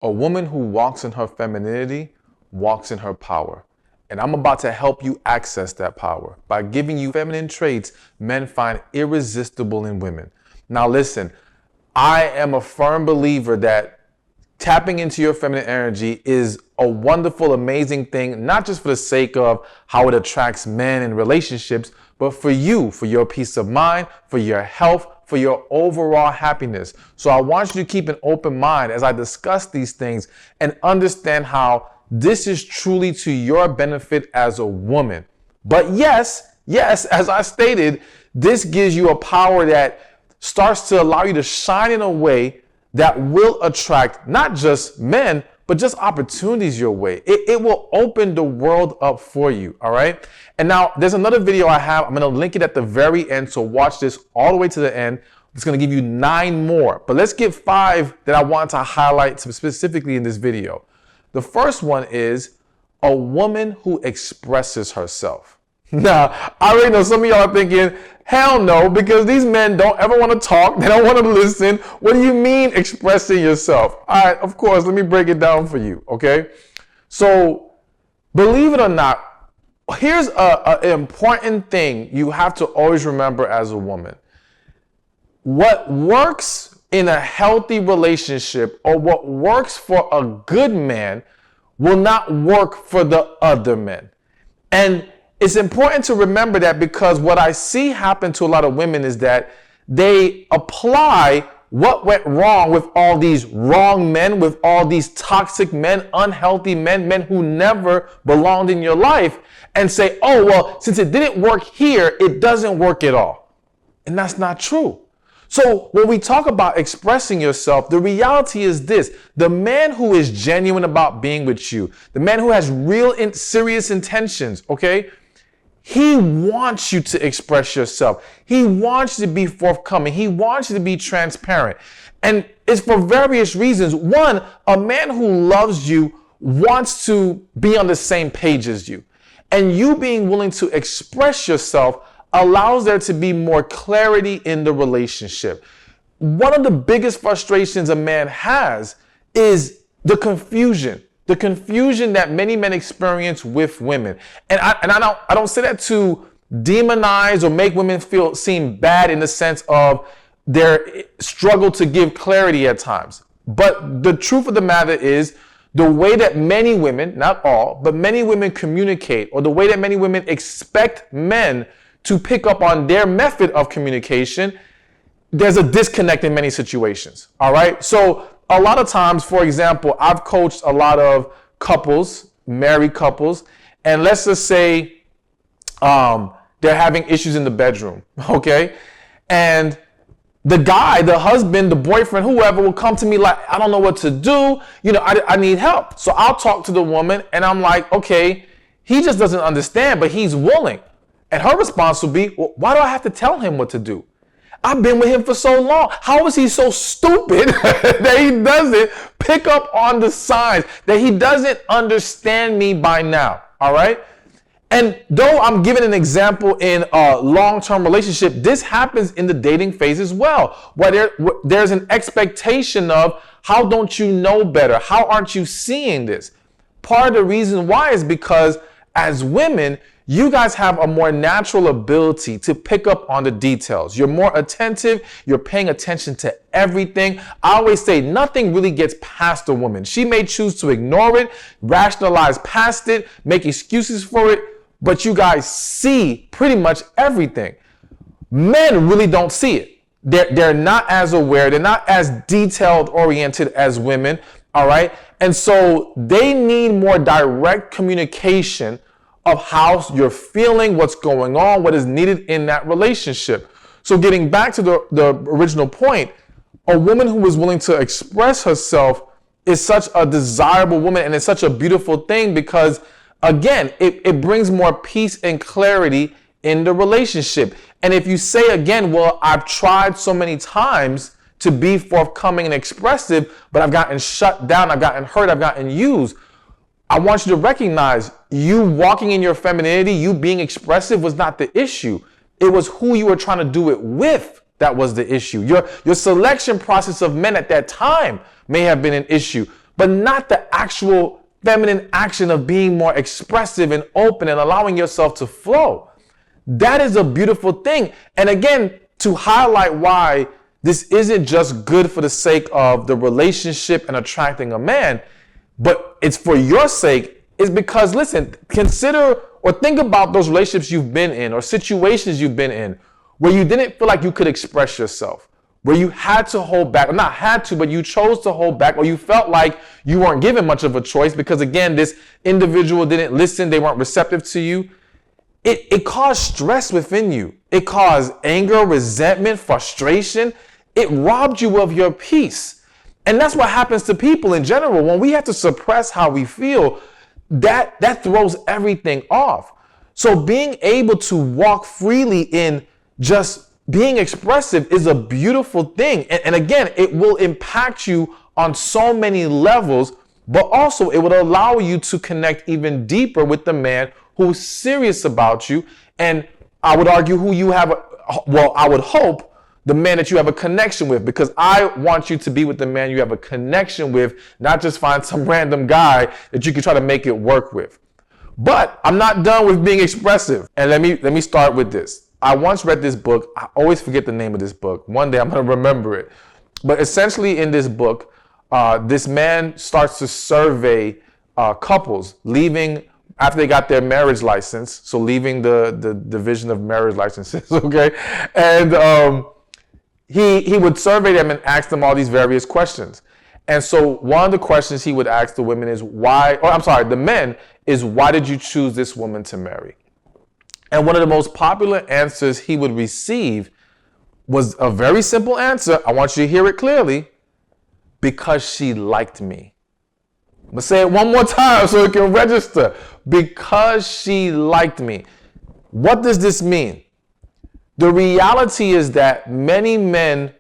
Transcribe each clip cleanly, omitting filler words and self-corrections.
A woman who walks in her femininity walks in her power. And I'm about to help you access that power by giving you feminine traits men find irresistible in women. Now listen, I am a firm believer that tapping into your feminine energy is a wonderful, amazing thing, not just for the sake of how it attracts men in relationships, but for you, for your peace of mind, for your health, for your overall happiness. So I want you to keep an open mind as I discuss these things and understand how this is truly to your benefit as a woman. But yes, as I stated, this gives you a power that starts to allow you to shine in a way that will attract not just men, but just opportunities your way. It will open the world up for you, all right? And now there's another video I have. I'm gonna link it at the very end, so watch this all the way to the end. It's gonna give you 9 more, but let's get 5 that I want to highlight specifically in this video. The first one is a woman who expresses herself. Now, I already know some of y'all are thinking, hell no, because these men don't ever want to talk. They don't want to listen. What do you mean expressing yourself? All right, of course, let me break it down for you, okay? So, believe it or not, here's an important thing you have to always remember as a woman. What works in a healthy relationship or what works for a good man will not work for the other men. And it's important to remember that, because what I see happen to a lot of women is that they apply what went wrong with all these wrong men, with all these toxic men, unhealthy men, men who never belonged in your life, and say, oh, well, since it didn't work here, it doesn't work at all. And that's not true. So when we talk about expressing yourself, the reality is this: the man who is genuine about being with you, the man who has real serious intentions, okay? He wants you to express yourself. He wants you to be forthcoming. He wants you to be transparent. And it's for various reasons. One, a man who loves you wants to be on the same page as you. And you being willing to express yourself allows there to be more clarity in the relationship. One of the biggest frustrations a man has is the confusion that many men experience with women. And I don't say that to demonize or make women seem bad in the sense of their struggle to give clarity at times. But the truth of the matter is, the way that many women, not all, but many women communicate, or the way that many women expect men to pick up on their method of communication, there's a disconnect in many situations. All right. So a lot of times, for example, I've coached a lot of couples, married couples, and let's just say they're having issues in the bedroom. Okay. And the guy, the husband, the boyfriend, whoever will come to me like, I don't know what to do. You know, I need help. So I'll talk to the woman and I'm like, okay, he just doesn't understand, but he's willing. And her response will be, well, why do I have to tell him what to do? I've been with him for so long. How is he so stupid that he doesn't pick up on the signs, that he doesn't understand me by now? All right. And though I'm giving an example in a long-term relationship, this happens in the dating phase as well, where there's an expectation of, how don't you know better? How aren't you seeing this? Part of the reason why is because as women, you guys have a more natural ability to pick up on the details. You're more attentive. You're paying attention to everything. I always say nothing really gets past a woman. She may choose to ignore it, rationalize past it, make excuses for it, but you guys see pretty much everything. Men really don't see it. They're not as aware. They're not as detailed oriented as women. All right. And so they need more direct communication of how you're feeling, what's going on, what is needed in that relationship. So getting back to the original point, a woman who is willing to express herself is such a desirable woman, and it's such a beautiful thing because, again, it brings more peace and clarity in the relationship. And if you say again, well, I've tried so many times to be forthcoming and expressive, but I've gotten shut down, I've gotten hurt, I've gotten used. I want you to recognize you walking in your femininity, you being expressive was not the issue. It was who you were trying to do it with that was the issue. Your selection process of men at that time may have been an issue, but not the actual feminine action of being more expressive and open and allowing yourself to flow. That is a beautiful thing. And again, to highlight why this isn't just good for the sake of the relationship and attracting a man, but it's for your sake, is because, listen, consider or think about those relationships you've been in or situations you've been in where you didn't feel like you could express yourself, where you had to hold back, or not had to, but you chose to hold back, or you felt like you weren't given much of a choice because, again, this individual didn't listen, they weren't receptive to you. It caused stress within you. It caused anger, resentment, frustration. It robbed you of your peace. And that's what happens to people in general. When we have to suppress how we feel, that throws everything off. So being able to walk freely in just being expressive is a beautiful thing. And again, it will impact you on so many levels, but also it would allow you to connect even deeper with the man who's serious about you. And I would argue who you have, I would hope the man that you have a connection with, because I want you to be with the man you have a connection with, not just find some random guy that you can try to make it work with. But I'm not done with being expressive. And let me start with this. I once read this book. I always forget the name of this book. One day I'm going to remember it. But essentially in this book, this man starts to survey couples leaving after they got their marriage license. So leaving the division of marriage licenses, okay? And he would survey them and ask them all these various questions. And so one of the questions he would ask the women is the men is, why did you choose this woman to marry? And one of the most popular answers he would receive was a very simple answer. I want you to hear it clearly. Because she liked me. I'm going to say it one more time so it can register. Because she liked me. What does this mean? The reality is that many men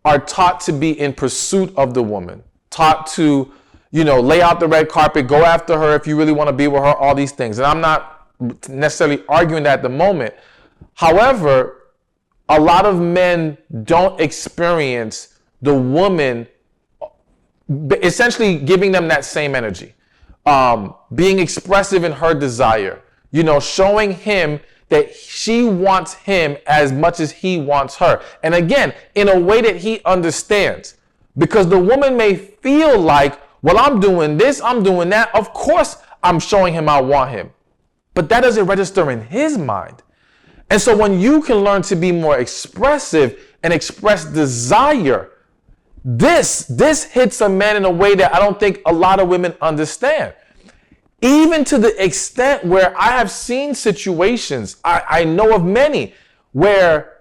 are taught to be in pursuit of the woman, taught to, lay out the red carpet, go after her if you really want to be with her, all these things. And I'm not necessarily arguing that at the moment. However, a lot of men don't experience the woman essentially giving them that same energy, being expressive in her desire, showing him that she wants him as much as he wants her. And again, in a way that he understands, because the woman may feel like, well, I'm doing this, I'm doing that. Of course, I'm showing him I want him, but that doesn't register in his mind. And so when you can learn to be more expressive and express desire, this hits a man in a way that I don't think a lot of women understand. Even to the extent where I have seen situations, I know of many, where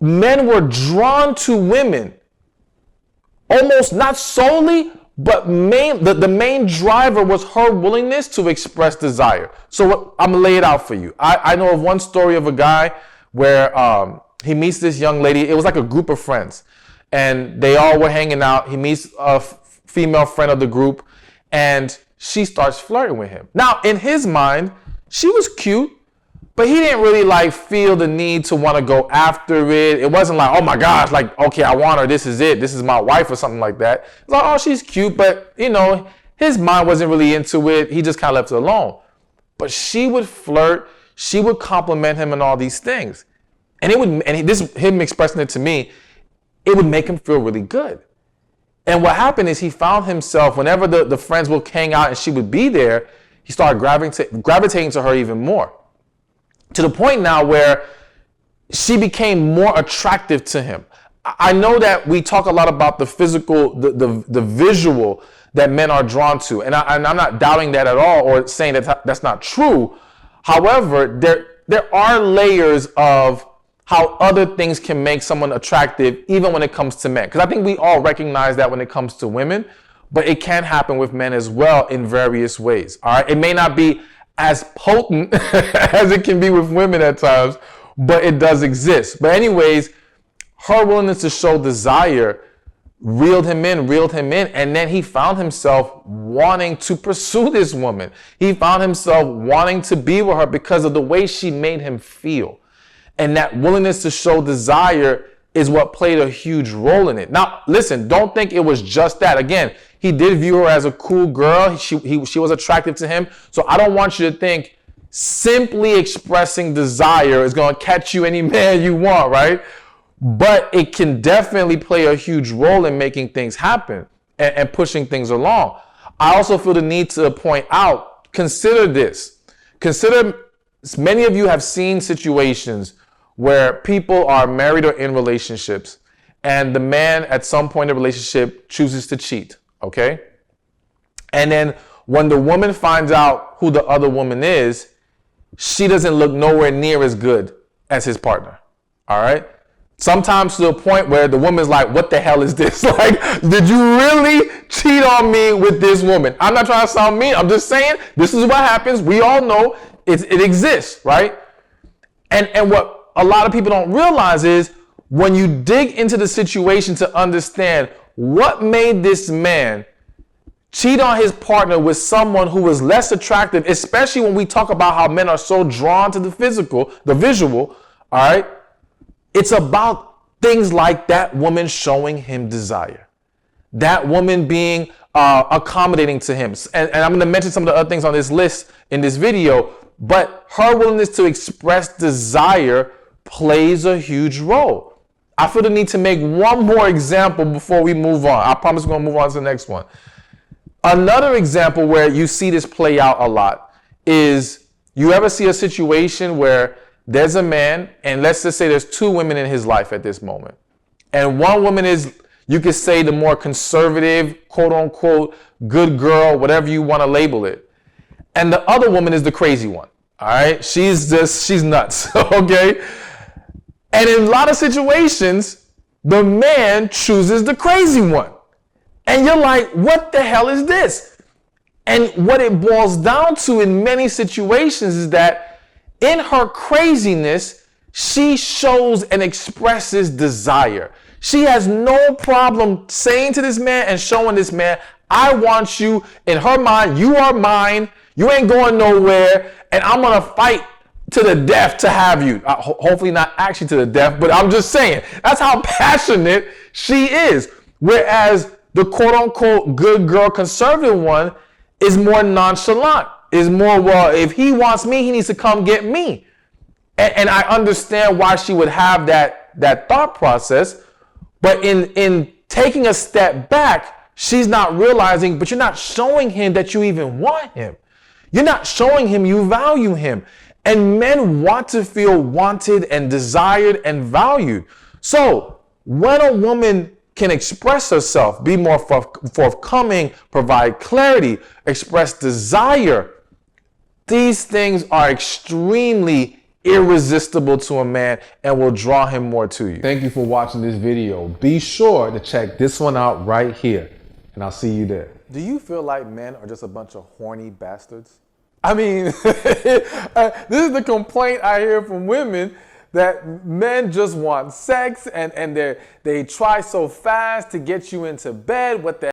men were drawn to women, almost not solely, but the main driver was her willingness to express desire. So I'm going to lay it out for you. I know of one story of a guy where he meets this young lady. It was like a group of friends. And they all were hanging out. He meets a female friend of the group, and she starts flirting with him. Now, in his mind, she was cute, but he didn't really feel the need to want to go after it. It wasn't like, oh my gosh, okay, I want her. This is it. This is my wife or something like that. It's like, oh, she's cute, but his mind wasn't really into it. He just kind of left it alone. But she would flirt. She would compliment him and all these things. And him expressing it to me, it would make him feel really good. And what happened is he found himself, whenever the friends would hang out and she would be there, he started gravitating to her even more. To the point now where she became more attractive to him. I know that we talk a lot about the physical, the visual that men are drawn to. And I'm not doubting that at all or saying that that's not true. However, there are layers of how other things can make someone attractive, even when it comes to men. Because I think we all recognize that when it comes to women, but it can happen with men as well in various ways. All right. It may not be as potent as it can be with women at times, but it does exist. But anyways, her willingness to show desire reeled him in, and then he found himself wanting to pursue this woman. He found himself wanting to be with her because of the way she made him feel. And that willingness to show desire is what played a huge role in it. Now, listen, don't think it was just that. Again, he did view her as a cool girl. She was attractive to him. So I don't want you to think simply expressing desire is going to catch you any man you want, right? But it can definitely play a huge role in making things happen and pushing things along. I also feel the need to point out, consider this. Consider, many of you have seen situations where people are married or in relationships and the man at some point in the relationship chooses to cheat, okay? And then when the woman finds out who the other woman is, she doesn't look nowhere near as good as his partner, all right? Sometimes to the point where the woman's like, what the hell is this? Like, did you really cheat on me with this woman? I'm not trying to sound mean. I'm just saying this is what happens. We all know it exists, right? And what a lot of people don't realize is when you dig into the situation to understand what made this man cheat on his partner with someone who was less attractive, especially when we talk about how men are so drawn to the physical, the visual, all right? It's about things like that woman showing him desire, that woman being accommodating to him. And I'm going to mention some of the other things on this list in this video, but her willingness to express desire plays a huge role. I feel the need to make one more example before we move on. I promise we're going to move on to the next one. Another example where you see this play out a lot is, you ever see a situation where there's a man, and let's just say there's two women in his life at this moment. And one woman is, you could say, the more conservative, quote unquote, good girl, whatever you want to label it. And the other woman is the crazy one. All right. She's nuts. Okay. And in a lot of situations, the man chooses the crazy one. And you're like, what the hell is this? And what it boils down to in many situations is that in her craziness, she shows and expresses desire. She has no problem saying to this man and showing this man, I want you. In her mind, you are mine. You ain't going nowhere. And I'm going to fight to the death to have you. Hopefully not actually to the death, but I'm just saying. That's how passionate she is. Whereas the quote unquote good girl conservative one is more nonchalant, is more, well, if he wants me, he needs to come get me. And I understand why she would have that thought process. But in taking a step back, she's not realizing, but you're not showing him that you even want him. You're not showing him you value him. And men want to feel wanted and desired and valued. So when a woman can express herself, be more forthcoming, provide clarity, express desire, these things are extremely irresistible to a man and will draw him more to you. Thank you for watching this video. Be sure to check this one out right here, and I'll see you there. Do you feel like men are just a bunch of horny bastards? I mean, this is the complaint I hear from women, that men just want sex and they try so fast to get you into bed. What the